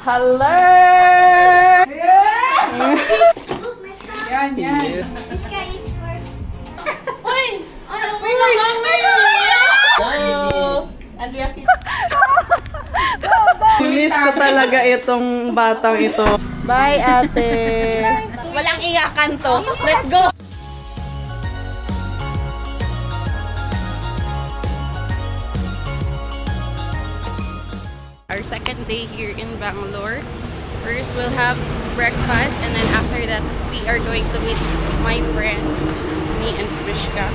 Hello! Yan, yan. Mishka is first. Uy! Ano may namamay? Hello! Andrea Kita. Miss ko talaga itong batang ito. Bye, ate! Walang iyakan to. Let's go! Our second day here in Bangalore. First, we'll have breakfast, and then after that, we are going to meet my friends, me and Mishka.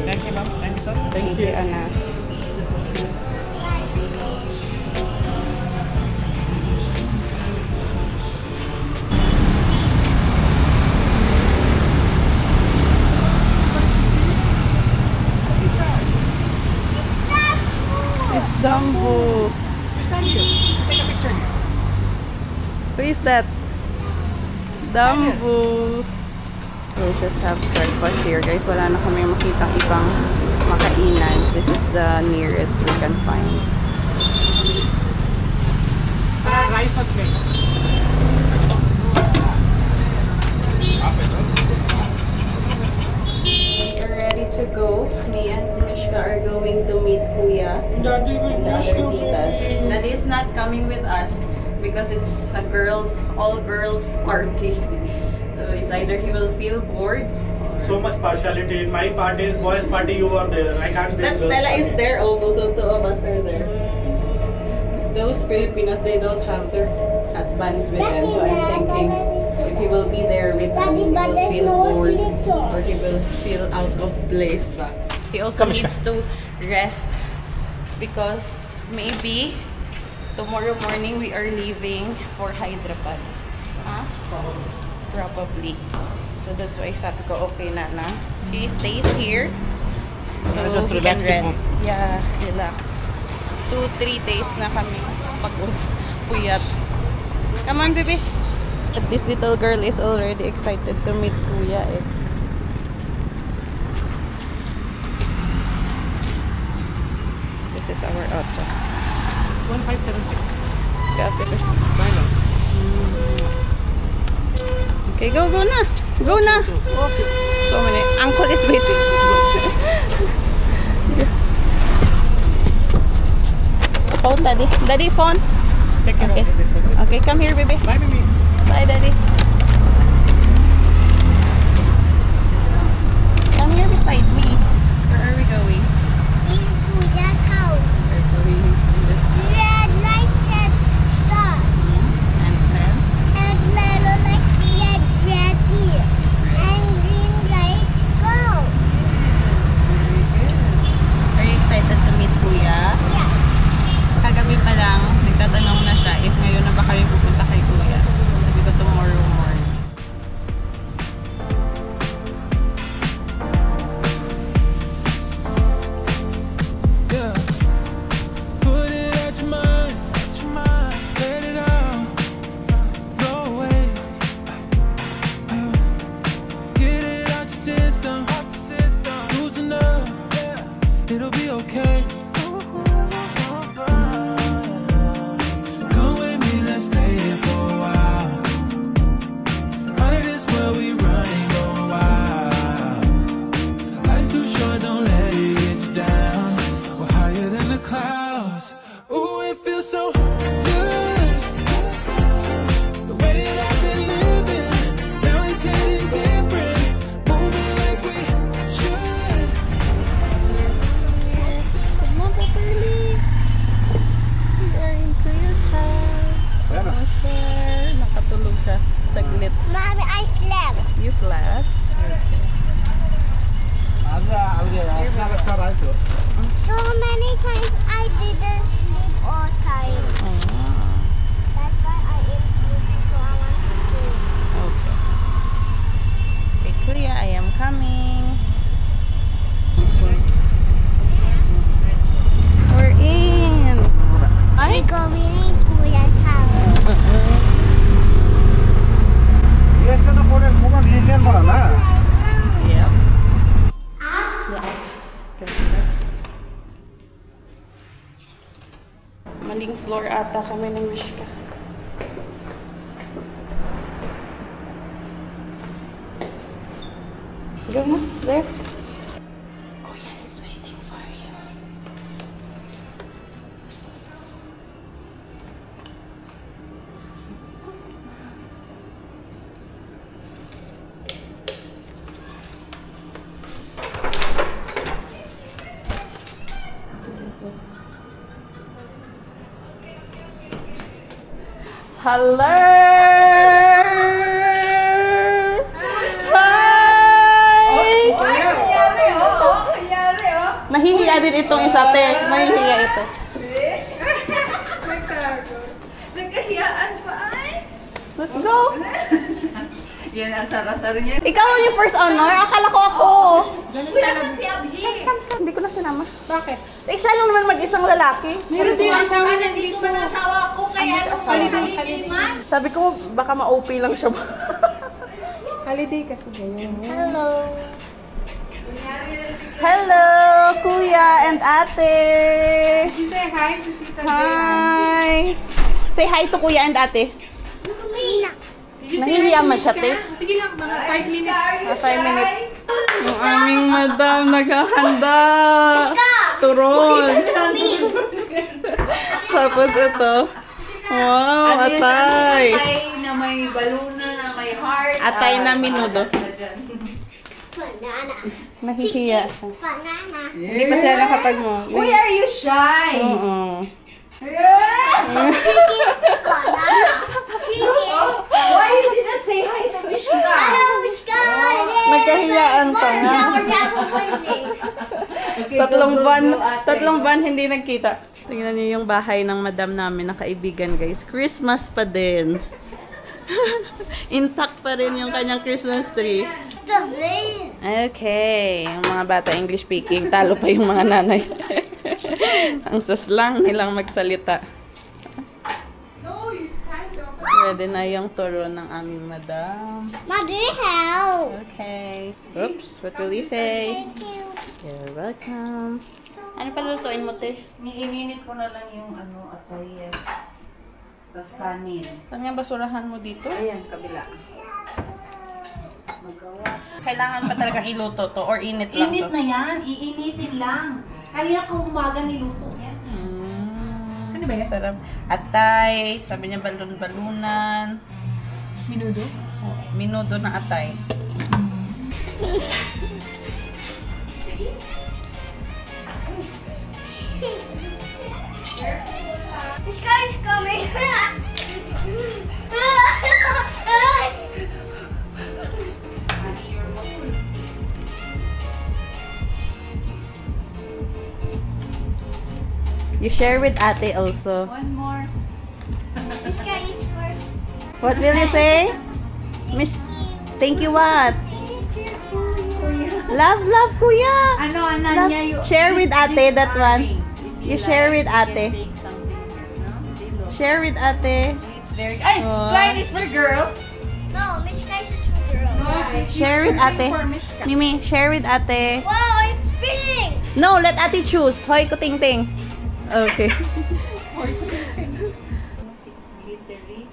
Thank you, ma'am. Thank you, sir. Thank you, Anna. It's Dumbo. Stand here. Take a picture here. Who is that? Dumbo. We'll just have breakfast here, guys. Wala na kami makitang ibang makainan. This is the nearest we can find. Rice or plate? We're ready to go. Me and Mishka are going to meet Kuya and the other titas. Daddy is not coming with us because it's a all-girls party. So it's either he will feel bored. So much partiality. In my party is boys' party, you are there. I can't be. But Stella is there also, so two of us are there. Those Filipinos, they don't have their husbands with them, so I'm thinking if he will be there with us, he will feel bored or he will feel out of place. But he also needs to rest because maybe tomorrow morning we are leaving for Hyderabad. Huh? Probably. So that's why sabi ko okay na. He stays here so Just he can relaxing rest. Yeah, relax. 2-3 days na kami pagod, puyat. Come on, baby. But this little girl is already excited to meet Kuya eh. This is our auto. 1576. Copy. Bye now. Okay, go na. Go na. Okay. So many. Uncle is waiting. Phone, daddy. Daddy, phone. Take care Okay. of this one. Okay, come here, baby. Bye, baby. Bye, daddy. Come here beside me. Where are we going? In Pooja's house. We're going in this. Red light says stop. And then And yellow light red ready. And green light go. very good. Are you excited to meet Kuya? Yeah. Kagabi pa lang, nagtatanong na siya if ngayon na ba kami pupunta kay Kuya. Sabi ko tomorrow morning. Yeah. Put it out your mind. Let it out. No way. Get it out your system. Loosen up. It'll be okay. Come with me, let's stay here for a while. Out of this world we running, going wild. Life's too short, don't let it get you down. We're higher than the clouds. Ooh, it feels so good. The way that I've been living, now it's hitting different. Moving like we should. Good morning, Pepperly. We are in Kuya's house. Almost there. Nakatulog siya. Saglit. Mommy, I slept. You slept? So many times I didn't sleep all time. That's why I ate food, so I want to sleep. Okay. Hey, Kuya, I am coming. We're in. We're going in Kuya's house. Yep. Maling floor ata kami ng Mishka. Go na, there. Kuya is waiting for you. Hello! Hi! Nahihiya din itong isa, te. Nahihiya ito. Nagkahiyaan pa ay. Let's go! Yan ang sarasar niya. Ikaw yung first honor? Akala ko ako. Uy, nasan si Abhi? Hindi ko na sinama. Bakit? Eh, siya lang naman mag-isang lalaki. Meron din ang asawa niya Nandito dito. ang asawa ko, kaya anong holiday man? Sabi ko, baka ma-OP lang siya. Holiday kasi ganyan. Hello. Hello, Kuya and Ate. You say hi to Tita Hi. Say hi to Kuya and Ate. Mina. Nahihiya man siya, te. Sige lang, mga 5 minutes. 5 minutes. Yung aming madam naghahanda. Turon. Tapos ito. Wow, atay. Atay na may baluna, na may heart. Atay na minudo. Banana. Nahihiya siya. Banana. Hindi pa sila nakapag mo. Why are you shy? Oo. Chicken. Banana. Chicken. Why you did not say hi to Mishka? Hello, Mishka. Nagkahiyaan pa nga. Okay, Tatlong buwan hindi nagkita. Tingnan niyo yung bahay ng madam namin na kaibigan, guys. Christmas pa din. Intact pa rin yung kanyang Christmas tree. Okay. Yung mga bata English speaking, talo pa yung mga nanay. Ang saslang nilang magsalita. No, you stand up. Pwede na yung turon ng aming madam. Mother, help. Okay. Oops, what will you say? Thank you. You're welcome. Ano pa lutuin mo, te? Niininit ko na lang yung atay, yes. Tapos kanin. Saan yung basurahan mo dito? Ayan, kabila. Magawa. Kailangan pa talaga iluto to or init lang Init to? na yan. Iinitin lang. Kaya ko umaga niluto yan. Ano ba yan? Sarap. Atay, sabi niya balon-balunan. Minudo? Oh, minudo na atay. This guy is coming. You share with ate also. One more. This guy is first. What will you say? Miss, thank you what? Love, love, kuya. Ano, Love. Ananya, you Share with ate that are one. rings. If You share with you can ate. take something here, no? See, look. Share with ate. It's very... Ay! Oh. Klein is for girls. No, Miss Guy is for girls. No, Share with ate. Mimi, share with ate. Wow, it's spinning. No, let ate choose. Hoy, kuting-ting. Okay. It's glittery.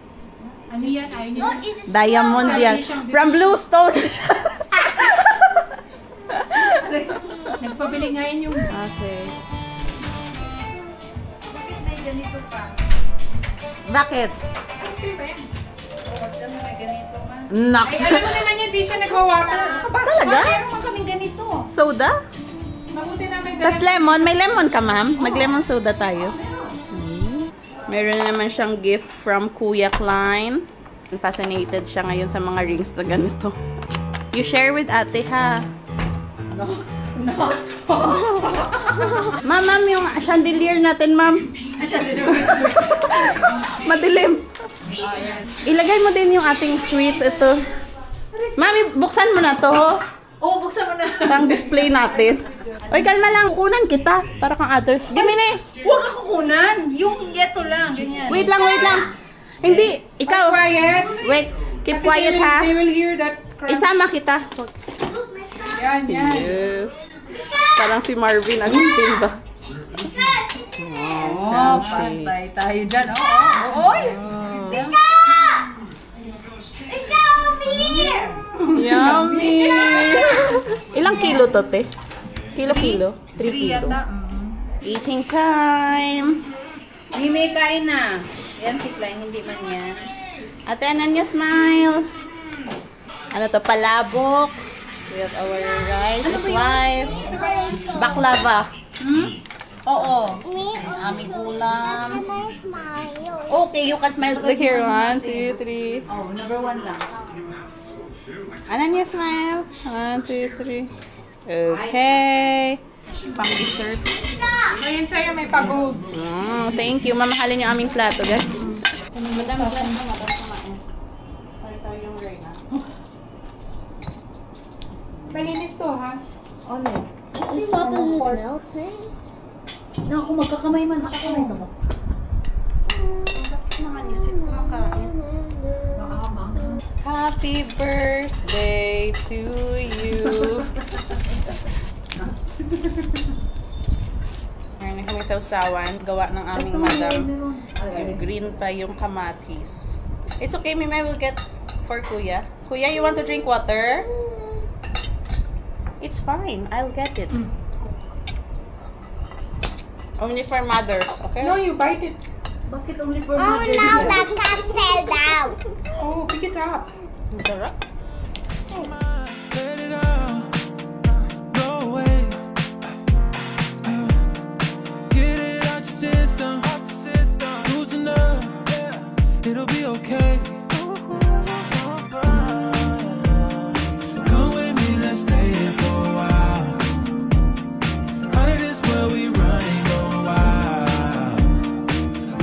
Ano yan? Ayaw niya. What is this? Diamond yan. From Bluestone. Nagpabili nga yan yung... Okay. Bakit may ganito pa? Bakit? Ice cream ba yan? Huwag ka na may ganito pa. Nox. Ay, alam mo naman yan, di siya nagwa-water. Talaga? Meron mo kaming ganito. Soda? Mabuti namin Tas lemon. May lemon ka, ma'am? Mag-lemon soda tayo. Meron naman siyang gift from Kuya Klein. Fascinated siya ngayon sa mga rings na ganito. You share with ate, ha? Ma'am, yung chandelier natin, ma'am. Madilim. Ilagay mo din yung ating sweets. Ito. Mami, buksan mo na to. Oo, buksan mo na. Pang display natin. Oy, kalma lang. Kunan kita. Para kang others. Gimme. Huwag ako kunan. Yung geto lang. Ganyan. Wait lang. Hindi. Ikaw. Quiet. Wait. Keep Kasi quiet, ha? They will hear that crunch. Isama kita. Yan. Yes. Parang si Marvin Agustin ba? Oh, pantay tayo dyan. Oy! Yummy! Ilang kilo to, te? Kilo? 3 kilo. Yata. Eating time! Mimi, kain na. Yan si Klein, hindi man yan. Ate Ananya, smile! Ano to? Palabok. We have our rice is live. Baklava. Oo. Ang aming ulam. Okay, you can smile. Look here. 1, 2, 3. Oh, number 1 lang. Ananya, smile. 1, 2, 3. Okay. Pang dessert. Ngayon sa'yo may pagod. Thank you. Mamahalin yung aming plato, guys. Madam, plato mo. Para tayo yung Reyna. Malinis to, ha? Ano? You stop in this melting? Naku, magkakamay man. Nakakamay ka ba? Bakit naman isip kumakain? Happy birthday to you. Meron na kami sausawan. Gawa ng aming madam. Yung green pa yung kamatis. It's okay, Mimi. I will get for Kuya. Kuya, you want to drink water? It's fine. I'll get it. Only for mothers, okay? No, you bite it. Bakit only for Oh, mothers? now that cat fell down. Oh, pick it up. Ang sarap. Let it all go away. Get it out your system. Loosen up. It'll be okay. Come with me, let's stay here for a while. Out of this world we running, go wild.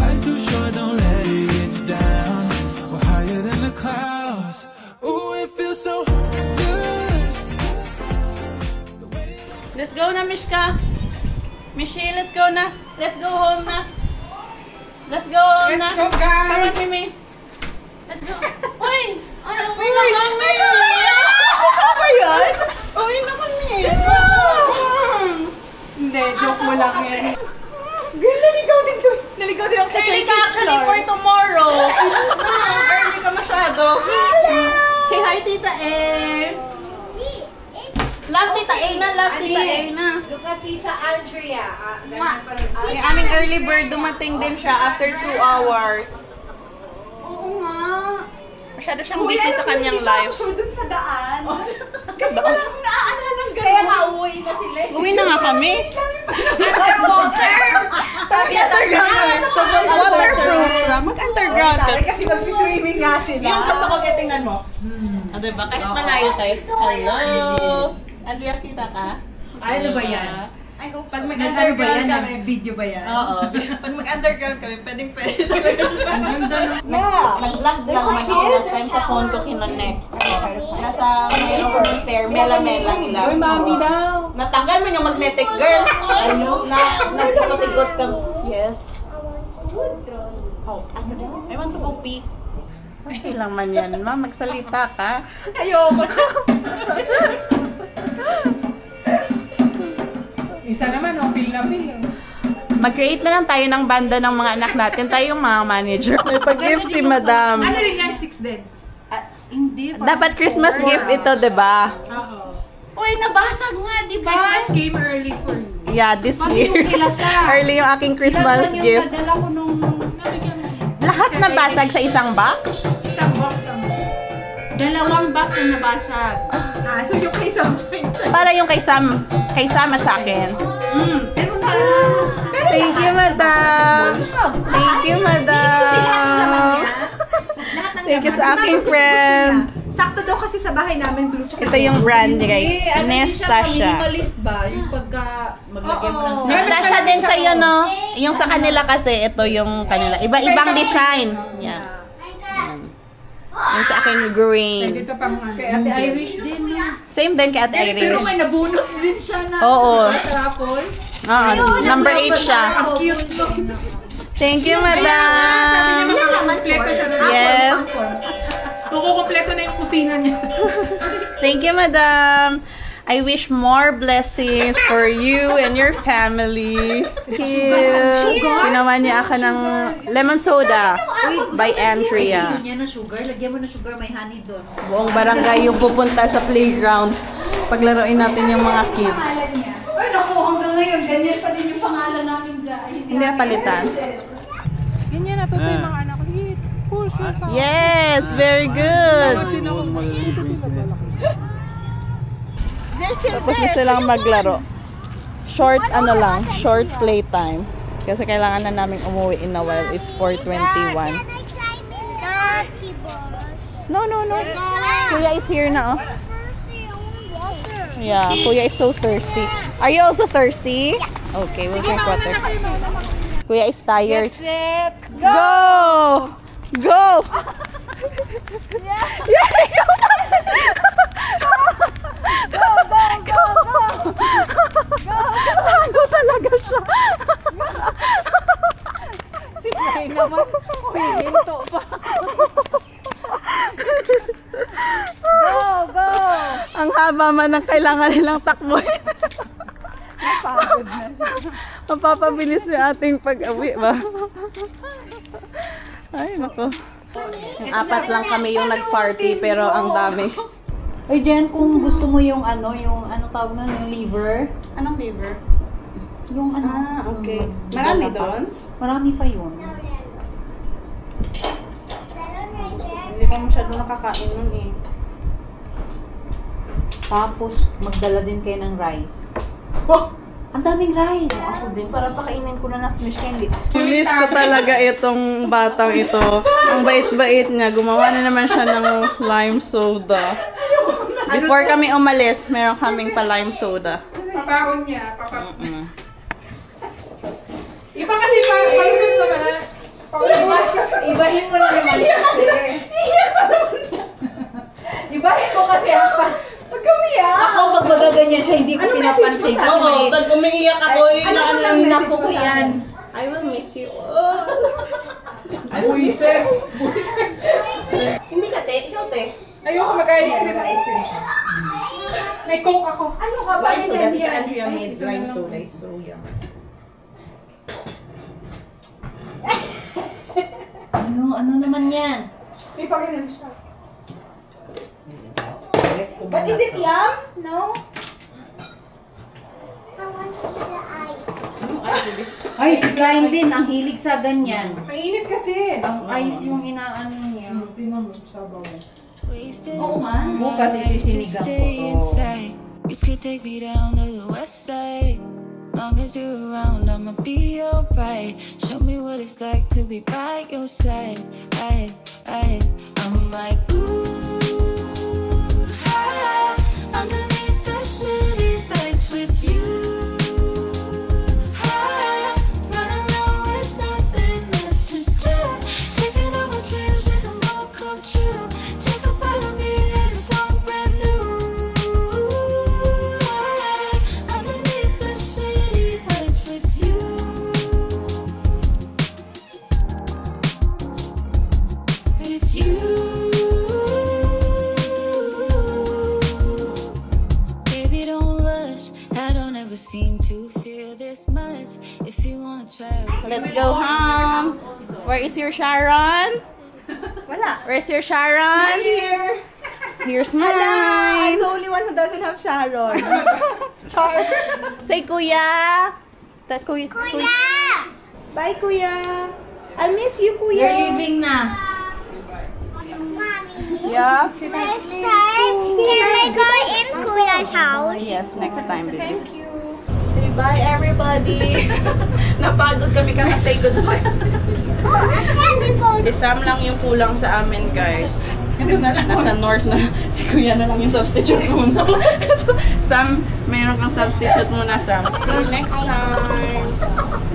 Life's too short, don't let it get you down. We're higher than the clouds. Ooh, it feels so good. Let's go na, Mishka. Michelle, let's go na. Let's go home na. Let's go home na. Let's go, guys. Come on, Mimi. Let's go. Uy! Ano ba kami? Ano ba yan? Uy na kami. Hindi, joke mo lang yan. Girl, naligaw din ako sa Early cake ka actually for tomorrow. Early ka masyado. Say hi, Tita A. Love Tita A na, love Tita A na. Look at Tita Andrea. Yung aming early bird, dumating din siya after 2 hours. Oo nga. Masyado siyang busy sa kanyang life. dun sa daan. Kasi wala akong naaalala Kaya nga, uuwi na sila. Uwi na nga kami. Water! Underground. Waterproof siya. Mag-underground ka. Kasi magsiswimming nga sila. Yung gusto ko tingnan mo. Ah, diba? Kahit malayo tayo. Hello! Andrea, kita ka? Ay, ano ba yan? I hope Pag so. mag-underground kami, video ba yan? Oo. Pag mag-underground kami, pwede talaga. Nag-vlog lang naman ako last time sa phone ko kinonek. Nasa mayroon ko ng fair, mela-mela nila. Uy, mami daw. Natanggal mo yung magnetic, girl. Ano? Nagkakatigot ka. Yes. I want to go pee. Ay lang man yan, ma. Magsalita ka. Ayoko. Isa naman, oh, feel na feel. Mag-create na lang tayo ng banda ng mga anak natin. Tayo yung mga manager. May pag-gift si madam. Ano rin yan, 6 din? Hindi. Dapat Christmas gift ito, diba? Oo. Uy, nabasag nga, di ba? Christmas came early for you. Yeah, this Pati year. yung kilasa. Early yung aking Christmas Ilan man gift. yung nadala ko nung... Nabigyan mo. Lahat na basag sa isang box? Isang box ang... 2 box ang nabasag. So yung kay Sam Para yung kay Sam at sa akin. Pero na... Thank you, madam. Thank you, madam. Lahat ng Thank you naman. sa aking friend. Sakto daw kasi sa bahay namin, blue tsaka Ito yung brand niya, Hindi, ano Nesta siya. minimalist ba? Yung pagka maglagay mo ng Nesta siya din sa'yo, no? Yung sa kanila kasi, ito yung kanila. Iba-ibang design. Yeah. Yung sa akin, green. Dito pa mga. Kay Ate Irish din. Same din kay Ate Pero Irish. may nabunot din siya na. Oo. Sa raffle. Number 8 siya. Cute. Thank you, Sabi niya madam. kompleto siya na. Yes. Kukumpleto na yung kusina niya. Thank you, madam. I wish more blessings for you and your family. Ginawa niya ako ng lemon soda by Andrea. Gusto niya na sugar. Lagyan mo na sugar. May honey doon. Buong barangay yung pupunta sa playground. Paglaruin natin yung mga kids. Ay, naku, hanggang ngayon, ganyan pa din yung pangalan namin dyan. Ay, Hindi na palitan. Ganyan natuto yung mga anak ko. Sige, push yourself. Yes, very good. Tapos na silang maglaro. Short ano lang, short playtime. Kasi kailangan na namin umuwi in a while. It's 4:21. Can I climb in the keyboard? No. Kuya is here na, oh. Yeah, Kuya is so thirsty. Are you also thirsty? Okay, we'll drink water. Kuya is tired. Set. Go! Go! Yeah, ikaw na! Go! Tago talaga siya. Si Nay naman. Uy, hinto pa. Go! Ang haba man ang kailangan nilang takbuhin. Napagod na siya. Mapapabilis yung ating pag-awi ba? Ay, nako. Yung apat lang kami yung nag-party pero ang dami. Uy, Jen, kung gusto mo yung ano tawag na, yung liver. Anong liver? Yung ano. Okay. Marami doon? Marami pa yun. Hindi pa masyado nakakain nun eh. Tapos, magdala din kayo ng rice. Oh! Ang daming rice. Ako din, para pakainin ko na na smash candy. Miss ko talaga itong batang ito. Ang bait-bait niya. Gumawa na naman siya ng lime soda. Before kami umalis, meron kaming pa lime soda. Papahon niya. Iba kasi palusot naman na. Ibahin mo na naman kasi. Ibahin mo kasi ang Huwag kumiyak! Ako, pag magaganyan siya, hindi ko pinapansin. Oo, pag umiiyak ako, Ang naku ko yan. I will miss you. Buisit. Hindi ka, te. Ikaw, te. Ayoko mag-ice cream. May coke ako. Ano ka ba? Lime soda. Tita Andrea made lime soda. It's so yum. Ano naman yan? May pagkain siya. But is it yum? No? I want to eat the ice. Ice grind din. Ang hilig sa ganyan. Mainit kasi. Ang ice yung inaano niya. Tingnan mo, sabaw. Oo nga. Bukas isisinigang ko to. You could take me down to the west side. Long as you're around, I'ma be alright. Show me what it's like to be by your side. I'm like, ooh, high underneath the city lights with you. High, run around with nothing left to do. Taking all my dreams, make them all come true. Take a part of me and it's all brand new. High underneath the city lights with you. With you. Baby, don't rush. I don't ever seem to feel this much. If you wanna try, Let's go home. Where is your Sharon? Wala. Where's your Sharon? Here. Here's I'm mine. the only one who doesn't have Sharon. Char. Say kuya. Kuya. Bye, Kuya. I miss you, Kuya. You're leaving na. Yeah. Next time, can I go in Kuya's house? Yes, next time, baby. Thank you. Bye everybody! Napagod kami say goodbye. Si Sam lang yung kulang sa amin, guys. Nasa north na. Si Kuya na lang yung substitute muna. Sam, meron kang substitute muna, Sam. See you next time.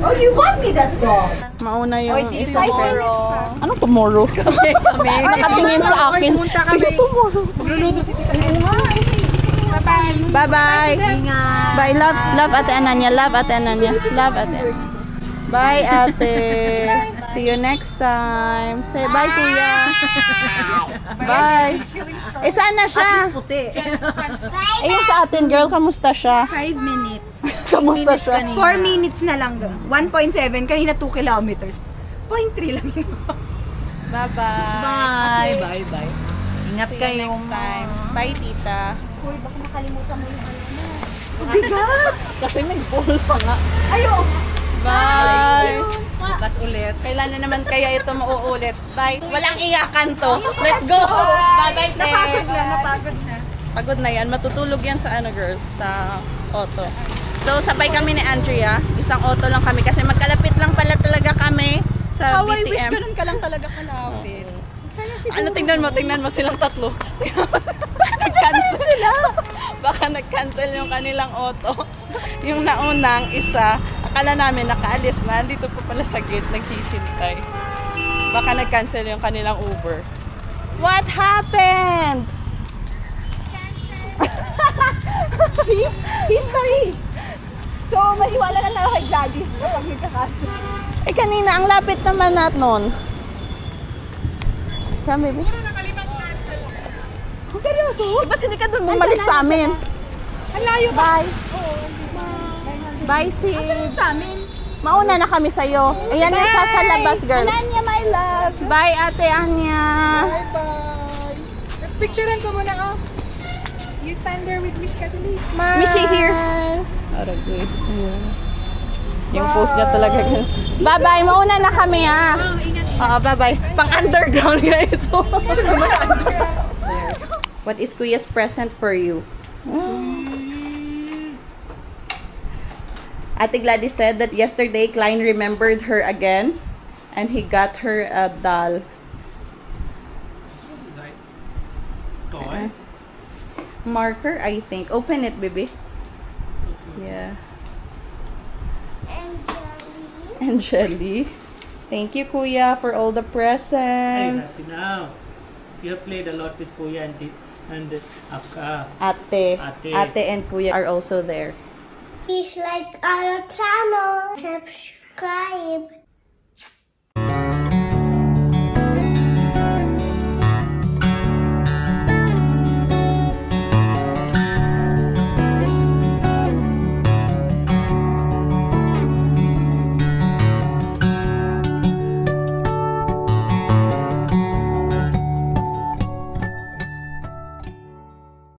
Oh, you bought me that dog. Mauna yung see you isa. tomorrow. Anong tomorrow? Nakatingin sa akin. See you tomorrow. Magluluto si Tita. Bye-bye. Bye. Love Ate Ananya. Love Ate Ananya. Love Ate. Bye, Ate. See you next time. Say bye, Kuya. Bye. Eh, saan na siya? Eh, yung sa atin, girl, kamusta siya? 5 minutes. Kamusta siya? 4 minutes na lang. 1.7. Kanina 2 kilometers. 0.3 lang yun. Bye-bye. Bye. Ingat See you kayo. next time. Bye, tita. Uy, baka makalimutan mo yung ano mo. Bigat! Kasi may ball pa nga. Ayo! Bye! Bukas ulit. Kailan na naman kaya ito mauulit? Bye! Walang iyakan to. Let's go! Bye-bye, te! Napagod na. Pagod na yan. Matutulog yan sa ano, girl? Sa auto. So, sabay kami ni Andrea. Isang auto lang kami kasi magkalapit lang pala talaga kami sa Oh, I wish BTM. ganun ka lang talaga kalapit. Masaya siguro. Ano, tingnan mo silang tatlo. Baka nag-cancel sila. Baka nag-cancel yung kanilang auto. Yung naunang isa, akala namin nakaalis na, dito po pala sa gate, naghihintay. Baka nag-cancel yung kanilang Uber. What happened? See? History! So, maniwala na lang kay Gladys kapag nagkakasin. Eh kanina, ang lapit naman natin nun. Come, baby. Seryoso? Eh, ba't hindi ka dun bumalik sa amin? Ang layo ba? Bye. Bye, sis. Asan sa amin? Mauna na kami sa'yo. Ayan yung sa labas, girl. Ananya, my love. Bye, Ate Anya. Bye-bye. Picturean ko muna, oh. You stand there with Miss Kathleen. Michi here. Aragay. Yung post niya talaga. Bye-bye. Mauna na kami, ha. Oo, bye-bye. Pang-underground nga ito. What is Kuya's present for you? Ate Gladys said that yesterday, Klein remembered her again and he got her a doll. Like toy. Marker, I think. Open it, baby. Yeah. And jelly. Thank you, Kuya, for all the Hey, presents. happy now. You have played a lot with Kuya and Akka. Ate. Ate. Ate and Kuya are also there. Please like our channel, subscribe.